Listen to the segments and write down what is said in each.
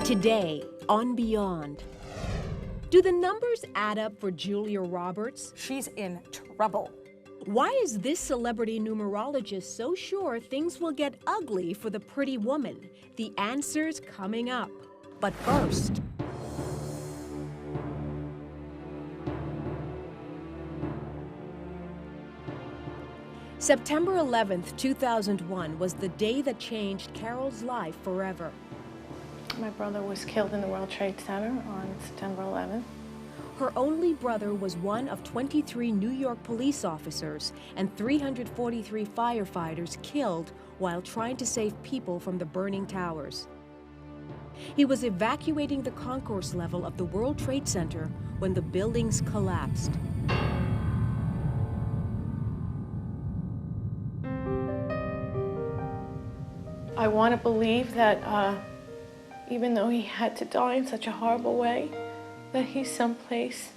Today on Beyond. Do the numbers add up for Julia Roberts? She's in trouble. Why is this celebrity numerologist so sure things will get ugly for the pretty woman? The answer's coming up. But first, September 11th, 2001 was the day that changed Carol's life forever. My brother was killed in the World Trade Center on September 11th. Her only brother was one of 23 New York police officers and 343 firefighters killed while trying to save people from the burning towers. He was evacuating the concourse level of the World Trade Center when the buildings collapsed. I want to believe that even though he had to die in such a horrible way, that he's someplace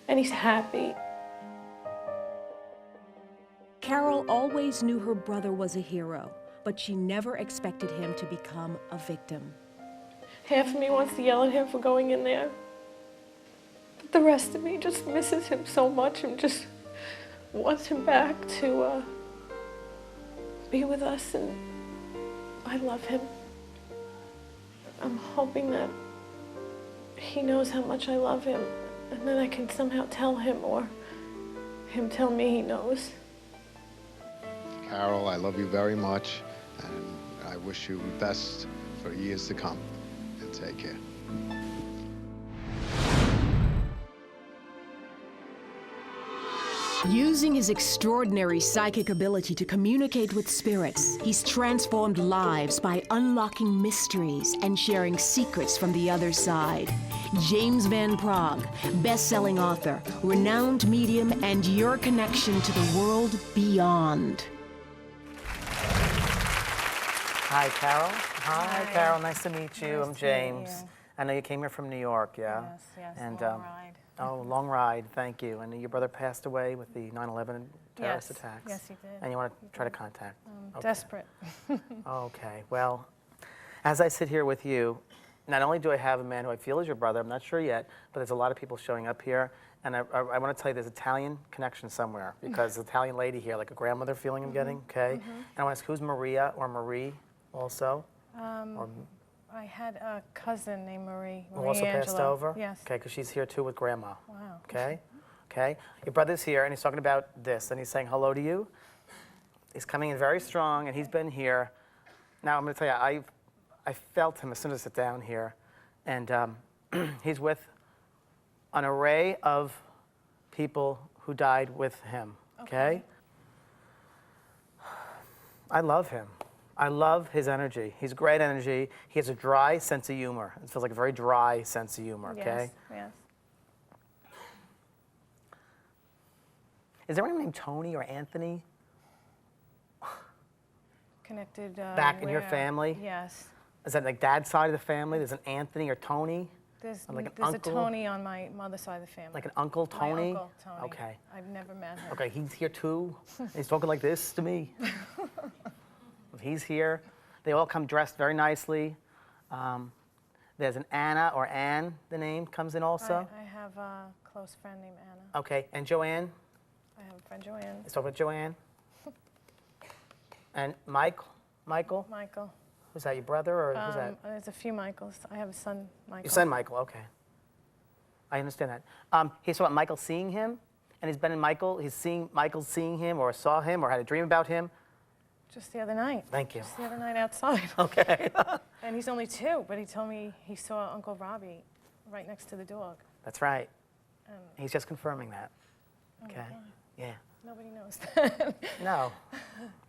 and he's happy. Carol always knew her brother was a hero, but she never expected him to become a victim. Half of me wants to yell at him for going in there. But the rest of me just misses him so much and just wants him back to be with us, and I love him. I'm hoping that he knows how much I love him, and then I can somehow tell him, or him tell me he knows. Carol, I love you very much, and I wish you the best for years to come. And take care. Using his extraordinary psychic ability to communicate with spirits, he's transformed lives by unlocking mysteries and sharing secrets from the other side. James Van Praagh, best-selling author, renowned medium, and your connection to the world beyond. Hi, Carol. Hi, Carol. Nice to meet you. Nice I'm to James. meet you. I know you came here from New York, yeah? Yes, And, long ride. Oh, long ride. Thank you. And your brother passed away with the 9/11 terrorist Yes. attacks. Yes, he did. And you want to try to contact? Okay. Desperate. Okay. Well, as I sit here with you, not only do I have a man who I feel is your brother, I'm not sure yet, but there's a lot of people showing up here. And I want to tell you there's Italian connection somewhere, because the Italian lady here, like a grandmother feeling I'm getting, okay? And I want to ask, who's Maria or Marie also? Or I had a cousin named Marie. who also passed Angela. over? Yes. Okay, because she's here too with grandma. Wow. Okay? Okay? Your brother's here, and he's talking about this, and he's saying hello to you. He's coming in very strong, and he's been here. Now, I'm going to tell you, I felt him as soon as I sit down here, and he's with an array of people who died with him, okay? I love him. I love his energy. He's great energy. He has a dry sense of humor. It feels like a very dry sense of humor, okay? Yes. Is there anyone named Tony or Anthony Connected. back in your where? family? Yes. Is that like dad's side of the family? There's an Anthony or Tony? There's, Like an there's uncle? a Tony on my mother's side of the family. Like an Uncle Tony? My uncle Tony. Okay. I've never met him. Okay, he's here too. He's talking like this to me. He's here. They all come dressed very nicely. There's an Anna or Ann, the name comes in also. I have a close friend named Anna. Okay, and Joanne? I have a friend Joanne. Let's talk about Joanne. And Michael? Michael. Who's that, your brother or who's that? There's a few Michaels. I have a son, Michael. Your son Michael, okay. I understand that. He's talking about Michael seeing him, and he's been in Michael, he's seeing Michael seeing him or saw him or had a dream about him. Just the other night. Thank you. Just the other night outside. Okay. And he's only 2, but he told me he saw Uncle Robbie right next to the dog. That's right. And He's just confirming that. Okay. God. Yeah. nobody knows that. No.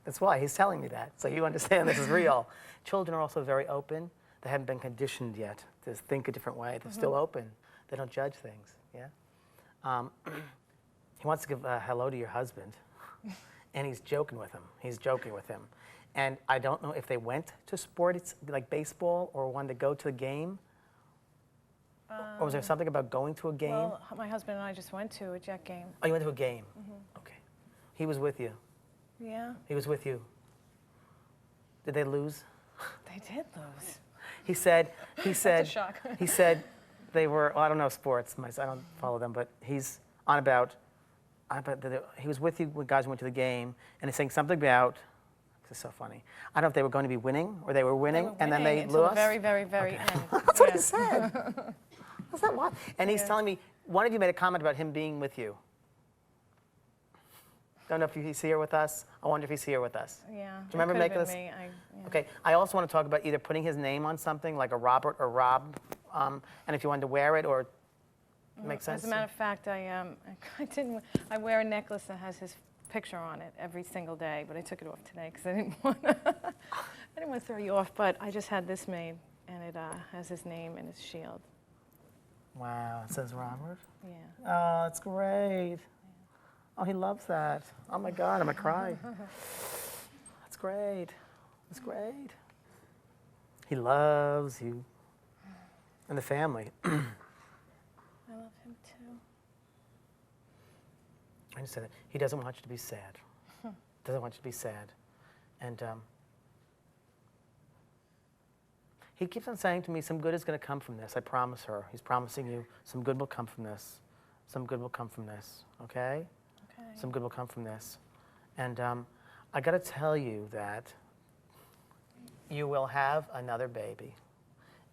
That's why he's telling me that. So you understand this is real. Children are also very open. They haven't been conditioned yet to think a different way. They're still open. They don't judge things. Yeah. He wants to give a hello to your husband, and he's joking with him. He's joking with him. And I don't know if they went to sports, like baseball, or wanted to go to a game. Or was there something about going to a game? Well, my husband and I just went to a Jet game. Oh, you went to a game? Okay. He was with you? Yeah, He was with you. Did they lose? they did lose. He said, shock. he said they were, well, I don't know sports, I don't follow them, but he's on about he was with you when guys went to the game, and he's saying something about, this is so funny, I don't know if they were going to be winning, or they were winning, and then they until lost. the very, very, very end. That's what he said. What's that what? And he's telling me, one of you made a comment about him being with you. Don't know if he's here with us. I wonder if he's here with us. Yeah. Do you remember making this? Yeah. Okay. I also want to talk about either putting his name on something, like a Robert or Rob, and if you wanted to wear it, or makes sense. As a matter of fact, I wear a necklace that has his picture on it every single day, but I took it off today because I didn't want to throw you off. But I just had this made, and it has his name and his shield. Wow, it says Robert? Yeah. Oh, that's great. Oh, he loves that. Oh my God, I'm gonna cry. That's great. That's great. He loves you and the family. I love him too. I just said it. He doesn't want you to be sad. Doesn't want you to be sad. And he keeps on saying to me, some good is going to come from this. I promise her. He's promising you some good will come from this. Some good will come from this. Okay? Okay. Some good will come from this. And I got to tell you that you will have another baby.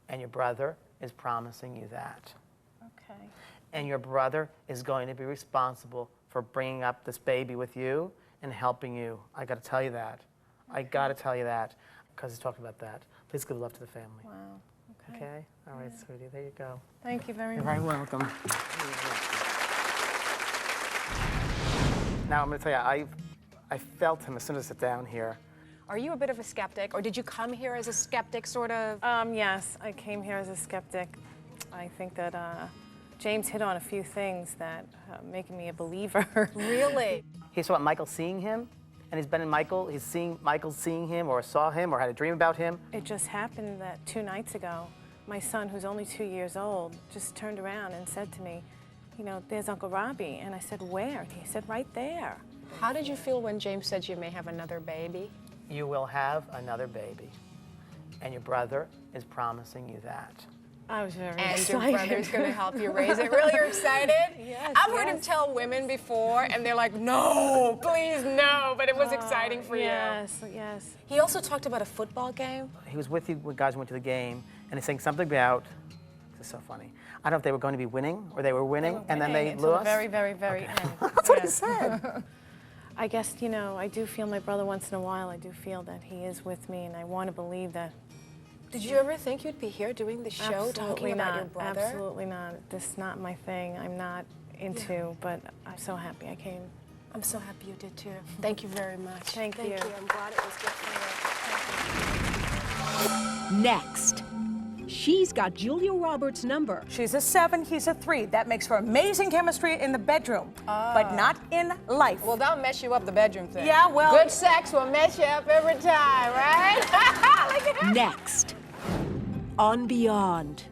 And your brother is promising you that. Okay. And your brother is going to be responsible for bringing up this baby with you and helping you. I got to tell you that. Okay. I got to tell you that because he's talking about that. Please give love to the family. Wow. Okay. Okay? All right, sweetie. There you go. Thank you very You're much. very welcome. Now, I'm going to tell you, I felt him as soon as I sat down here. Are you a bit of a skeptic, or did you come here as a skeptic, sort of? Yes, I came here as a skeptic. I think that James hit on a few things that making me a believer. Really? He saw Michael seeing him, and he's been in Michael. He's seen Michael seeing him, or saw him, or had a dream about him. It just happened that 2 nights ago, my son, who's only 2 years old, just turned around and said to me, you know, there's Uncle Robbie. And I said, where? And he said, right there. How did you feel when James said you may have another baby? You will have another baby, and your brother is promising you that. I was very And excited. your brother's going to help you raise it. Really, you're excited? Yes, I've heard him tell women before, and they're like, no, please, no, but it was exciting for you. Yes, yes. He also talked about a football game. He was with you when guys went to the game, and he's saying something about, this is so funny, I don't know if they were going to be winning, or they were winning, and then they until lost. the very, very, very end. That's what he Yes. said. I guess, you know, I do feel my brother once in a while. I do feel that he is with me, and I want to believe that. Did you ever think you'd be here doing the show, Absolutely talking not. about your brother? Absolutely not. This is not my thing. I'm not into, but I'm so happy I came. I'm so happy you did too. Thank you very much. Thank you. I'm glad it was good for Next, she's got Julia Roberts' number. She's a 7, he's a 3. That makes for amazing chemistry in the bedroom, but not in life. you. Well, that'll mess you up, the bedroom thing. Yeah, well- Good sex will mess you up every time, right? Look at her. Next, on Beyond.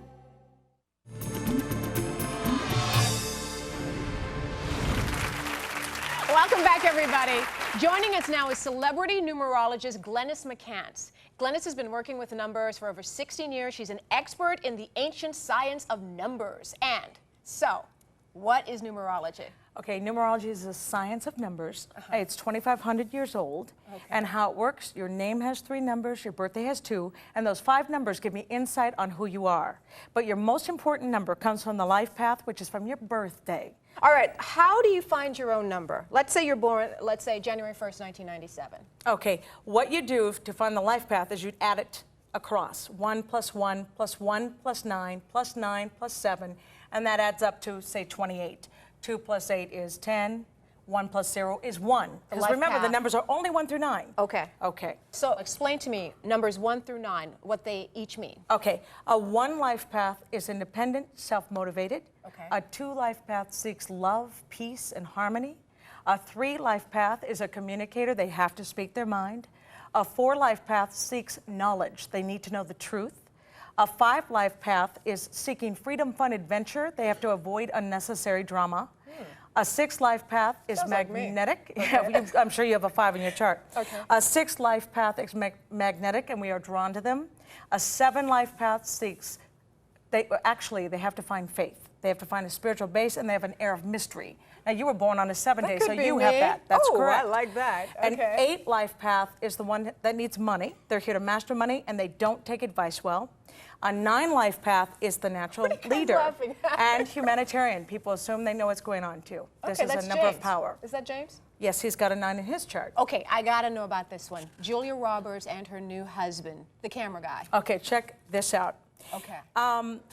Welcome back, everybody. Joining us now is celebrity numerologist Glennis McCants. Glennis has been working with numbers for over 16 years. She's an expert in the ancient science of numbers. And so, what is numerology? Okay, numerology is the science of numbers. It's 2,500 years old. And how it works, your name has 3 numbers, your birthday has 2, and those 5 numbers give me insight on who you are. But your most important number comes from the life path, which is from your birthday. All right, how do you find your own number? Let's say you're born, let's say January 1st, 1997. Okay, what you do to find the life path is you add it across. 1 plus 1 plus 1 plus 9 plus 9 plus 7, and that adds up to, say, 28. 2 plus 8 is 10. 1 plus 0 is 1. Because life remember, the path. numbers are only 1 through 9. Okay. Okay. So explain to me numbers 1 through 9, what they each mean. Okay, a 1 life path is independent, self-motivated. Okay. A 2 life path seeks love, peace, and harmony. A 3 life path is a communicator. They have to speak their mind. A 4 life path seeks knowledge. They need to know the truth. A 5 life path is seeking freedom, fun, adventure. They have to avoid unnecessary drama. A 6 life path is Sounds like me. magnetic. Yeah, I'm sure you have a 5 in your chart. Okay. A 6 life path is magnetic, and we are drawn to them. A 7 life path seeks, they have to find faith. They have to find a spiritual base, and they have an air of mystery. Now, you were born on a 7 day, so you have that. That's correct. I like that. An Okay. 8 life path is the one that needs money. They're here to master money, and they don't take advice well. A 9 life path is the natural leader laughing at? and humanitarian. People assume they know what's going on, too. This Okay, is that's a number of James. power. Is that James? Yes, he's got a 9 in his chart. Okay, I gotta know about this one. Julia Roberts and her new husband, the camera guy. Okay, check this out. Okay.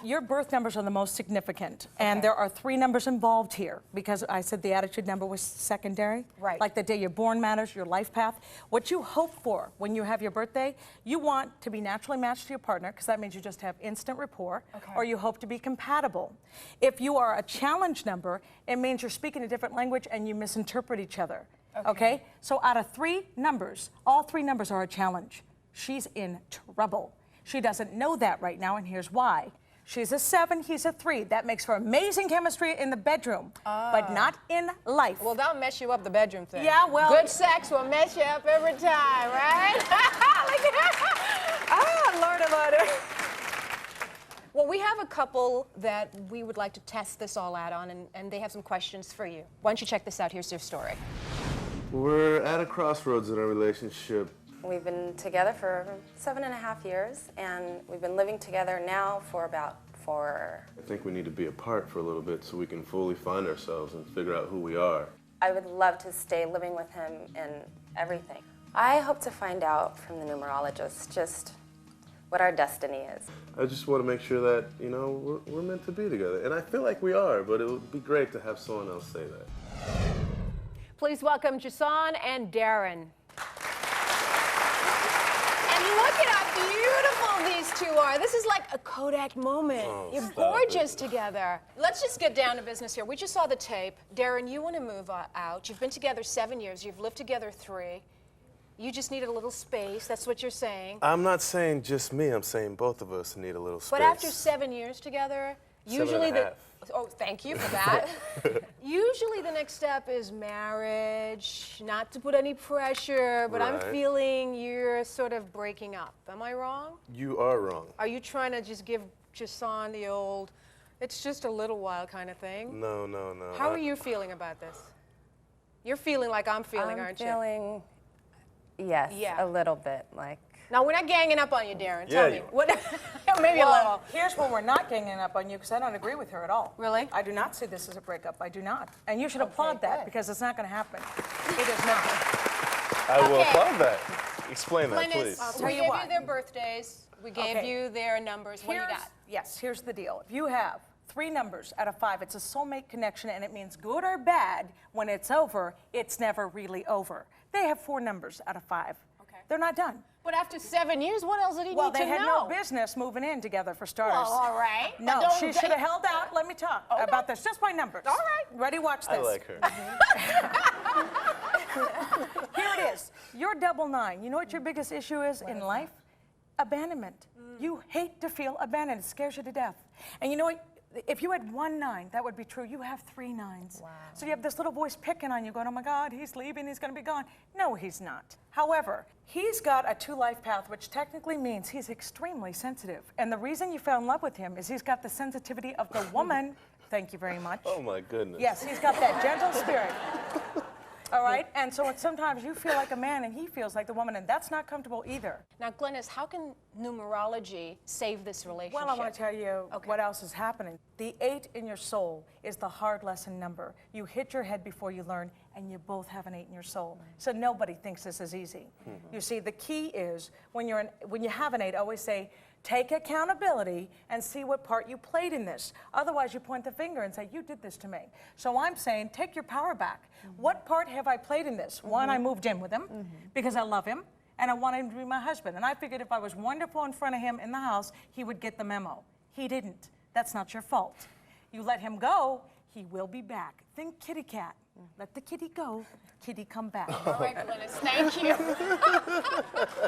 Your birth numbers are the most significant, and there are 3 numbers involved here because I said the attitude number was secondary. Right. Like the day you're born matters, your life path. What you hope for when you have your birthday, you want to be naturally matched to your partner because that means you just have instant rapport, or you hope to be compatible. If you are a challenge number, it means you're speaking a different language and you misinterpret each other. Okay? So out of 3 numbers, all 3 numbers are a challenge. She's in trouble. She doesn't know that right now, and here's why. She's a 7, he's a 3. That makes for amazing chemistry in the bedroom, but not in life. Well, that'll mess you up, the bedroom thing. Yeah, well- Good sex will mess you up every time, right? Lord about it. Well, we have a couple that we would like to test this all out on, and they have some questions for you. Why don't you check this out? Here's their story. We're at a crossroads in our relationship. We've been together for 7.5 years, and we've been living together now for about 4. I think we need to be apart for a little bit so we can fully find ourselves and figure out who we are. I would love to stay living with him and everything. I hope to find out from the numerologist just what our destiny is. I just want to make sure that, you know, we're meant to be together. And I feel like we are, but it would be great to have someone else say that. Please welcome Jason and Darren. Look at how beautiful these two are. This is like a Kodak moment. You're gorgeous together. Let's just get down to business here. We just saw the tape. Darren, you want to move out. You've been together 7 years. You've lived together 3. You just needed a little space. That's what you're saying. I'm not saying just me. I'm saying both of us need a little space. But after 7 years together, usually 7.5. Oh, thank you for that. Usually the next step is marriage, not to put any pressure, but I'm Right. feeling you're sort of breaking up. Am I wrong? You are wrong. Are you trying to just give Jason the old, it's just a little while kind of thing? No, no, no. How are you feeling about this? You're feeling like I'm feeling, aren't you? I'm feeling, yes, Yeah. a little bit like. Now, we're not ganging up on you, Darren. Yeah, Tell me. you- What? Maybe a little. Here's where we're not ganging up on you because I don't agree with her at all. Really? I do not see this as a breakup. I do not. And you should applaud that good. because it's not going to happen. It is not. I will Okay. applaud that. Explain that, Glennis, please. tell we you gave what. you their birthdays. We gave Okay. you their numbers. What do you got? Yes, here's the deal. If you have 3 numbers out of 5, it's a soulmate connection, and it means good or bad, when it's over, it's never really over. They have 4 numbers out of 5. Okay. They're not done. But after 7 years, what else did he Well, need they to had know? no business moving in together, for starters. Well, all right. But No, don't she should have held out. Let me talk Okay. about this. Just by numbers. All right. Ready? Watch this. I like her. Here it is. You're 99. You know what your biggest issue is in life? Abandonment. You hate to feel abandoned. It scares you to death. And you know what? If you had 1 9, that would be true. You have 3 9s. Wow. So you have this little voice picking on you, going, oh my God, he's leaving, he's going to be gone. No, he's not. However, he's got a 2 life path, which technically means he's extremely sensitive. And the reason you fell in love with him is he's got the sensitivity of the woman. Thank you very much. Oh, my goodness. Yes, he's got that gentle spirit. All right? And so sometimes you feel like a man and he feels like the woman, and that's not comfortable either. Now, Glennis, how can numerology save this relationship? Well, I want to tell you what else is happening. The 8 in your soul is the hard lesson number. You hit your head before you learn, and you both have an 8 in your soul. So nobody thinks this is easy. You see, the key is when you have an 8, always say, take accountability and see what part you played in this. Otherwise, you point the finger and say, you did this to me. So I'm saying, take your power back. What part have I played in this? 1, I moved in with him because I love him and I wanted him to be my husband. And I figured if I was wonderful in front of him in the house, he would get the memo. He didn't. That's not your fault. You let him go, he will be back. Think kitty cat. Let the kitty go, kitty come back. All right, Glennis, thank you.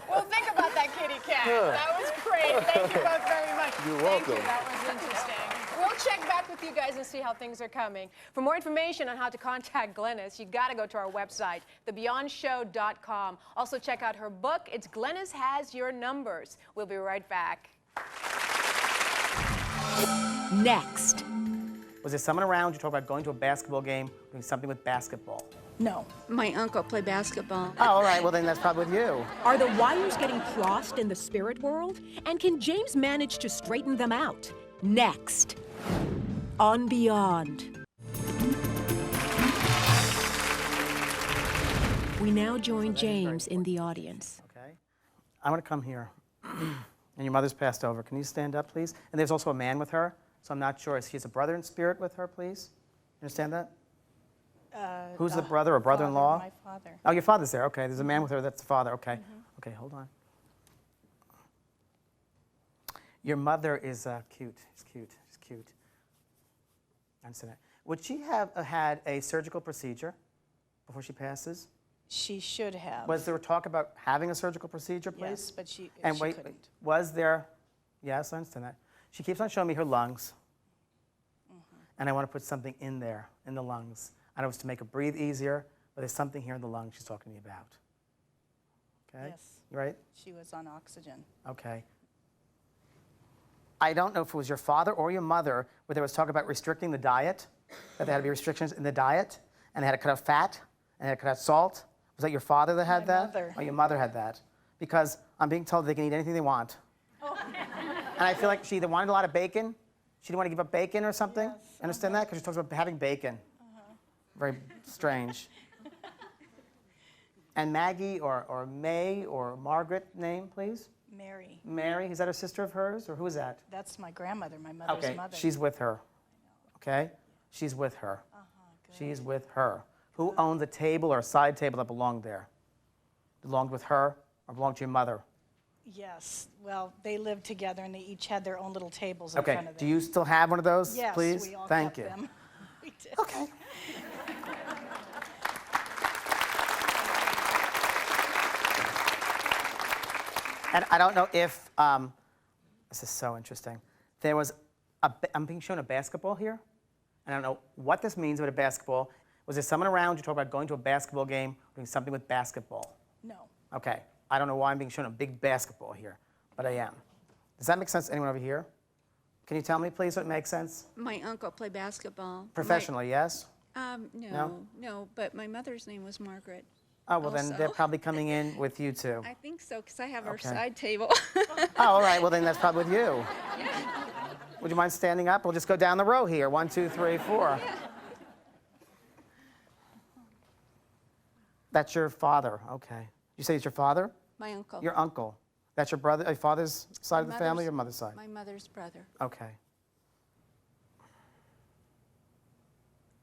Well, think about that kitty cat. That was great. Thank you both very much. You're Thank you. welcome. That was interesting. We'll We'll check back with you guys and see how things are coming. For more information on how to contact Glennis, you got to go to our website, thebeyondshow.com. Also check out her book. It's Glennis Has Your Numbers. We'll be right back. Next. Was there someone around you talk about going to a basketball game, doing something with basketball? No. My uncle played basketball. Oh, all right. Well, then that's probably with you. Are the wires getting crossed in the spirit world? And can James manage to straighten them out? Next. On Beyond. We now join James in the audience. Okay. I want to come here. And your mother's passed over. Can you stand up, please? And there's also a man with her, so I'm not sure. Is he a brother in spirit with her, please? You understand that? Who's the brother or brother-in-law? My father. Oh, your father's there. Okay, there's a man with her. That's the father. Okay. Okay, hold on. Your mother is cute. She's cute. She's cute. I understand that. Would she have had a surgical procedure before she passes? She should have. Was there talk about having a surgical procedure, please? Yes, but she couldn't. Was there? Yes, I understand that. She keeps on showing me her lungs, and I want to put something in there, in the lungs. I know it's to make her breathe easier, but there's something here in the lungs she's talking to me about. Okay? Yes. You right? She was on oxygen. Okay. I don't know if it was your father or your mother where there was talk about restricting the diet, that there had to be restrictions in the diet, and they had to cut out fat, and they had to cut out salt. Was that your father that had that? Mother. Or your mother had that? Because I'm being told they can eat anything they want. Oh. And I feel like she either wanted a lot of bacon, she didn't want to give up bacon or something. Yes. Understand that? Because she talks about having bacon. Very strange. And Maggie or May or Margaret name, please? Mary. Mary, is that a sister of hers, or who is that? That's my grandmother, my mother's Okay, mother. she's with her. Okay? She's with her. She's with her. Who owned the table or side table that belonged there? Belonged with her or belonged to your mother? Yes. Well, they lived together and they each had their own little tables in Okay, front of them. do you still have one of those, Yes, please? we all Thank kept you. them. We did. Okay. And I don't know if, this is so interesting. There was, I'm being shown a basketball here, and I don't know what this means about a basketball. Was there someone around you talk about going to a basketball game, doing something with basketball? No. Okay, I don't know why I'm being shown a big basketball here, but I am. Does that make sense to anyone over here? Can you tell me, please, what makes sense? My uncle played basketball. Professionally, yes? No, but my mother's name was Margaret. Oh, well, then Also. they're probably coming in with you, too. I think so, because I have our Okay. side table. Oh, all right, well, then that's probably with you. Would you mind standing up? We'll just go down the row here. 1, 2, 3, 4. That's your father, okay. You say it's your father? My uncle. Your uncle. That's your brother, your father's side of the family or mother's- mother's side? My mother's brother. Okay.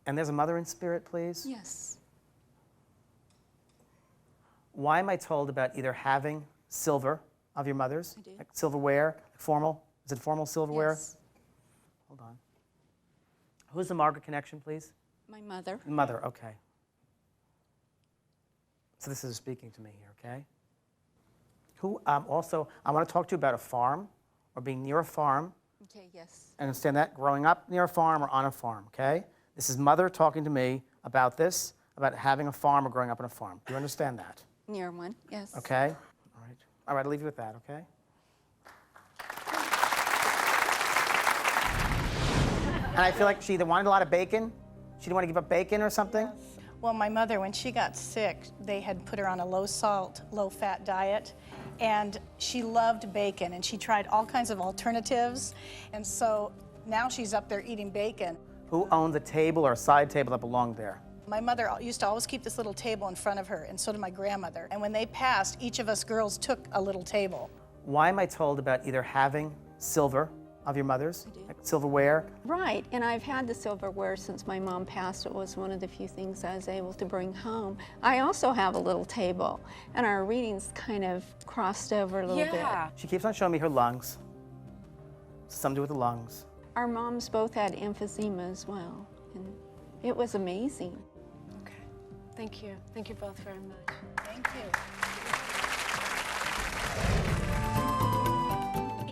And there's a mother in spirit, please? Yes. Why am I told about either having silver of your mother's? I do. Like silverware, formal? Is it formal silverware? Yes. Hold on. Who's the Margaret connection, please? My mother. Mother, okay. So this is speaking to me here, okay? Who also, I want to talk to you about a farm or being near a farm. Okay, yes. Understand that? Growing up near a farm or on a farm, okay? This is mother talking to me about this, about having a farm or growing up on a farm. Do you understand that? Near one, yes. Okay? All right. All right, I'll leave you with that, okay? And I feel like she either wanted a lot of bacon, she didn't want to give up bacon or something. Well, my mother, when she got sick, they had put her on a low-salt, low-fat diet, and she loved bacon, and she tried all kinds of alternatives, and so now she's up there eating bacon. Who owned the table or side table that belonged there? My mother used to always keep this little table in front of her, and so did my grandmother. And when they passed, each of us girls took a little table. Why am I told about either having silver of your mother's, like silverware? Right, and I've had the silverware since my mom passed. It was one of the few things I was able to bring home. I also have a little table, and our readings kind of crossed over a little bit. She keeps on showing me her lungs. Something to do with the lungs. Our moms both had emphysema as well, and it was amazing. Okay. Thank you. Thank you both very much. Thank you.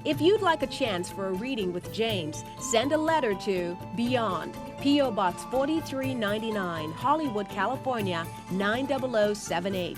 If you'd like a chance for a reading with James, send a letter to Beyond, P.O. Box 4399, Hollywood, California, 90078.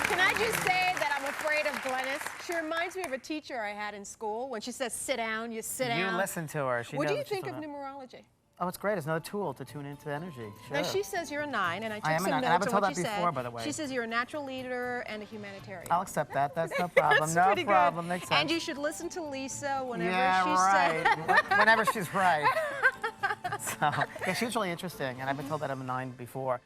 Can I just say that I'm afraid of Glennis? She reminds me of a teacher I had in school. When she says sit down, you sit down. You listen to her. She What do knows you what she's think of talking about. numerology? Oh, it's great. It's another tool to tune into energy. Sure. Now, she says you're a 9, and I took am a some 9, notes and I've been on told what that she before, said. by the way. She says you're a natural leader and a humanitarian. I'll accept that. That's no problem. That's No pretty problem. Good. Makes sense. And you should listen to Lisa whenever yeah, she right. says. Whenever she's right. So, yeah, she's really interesting, and I've been told that I'm a 9 before.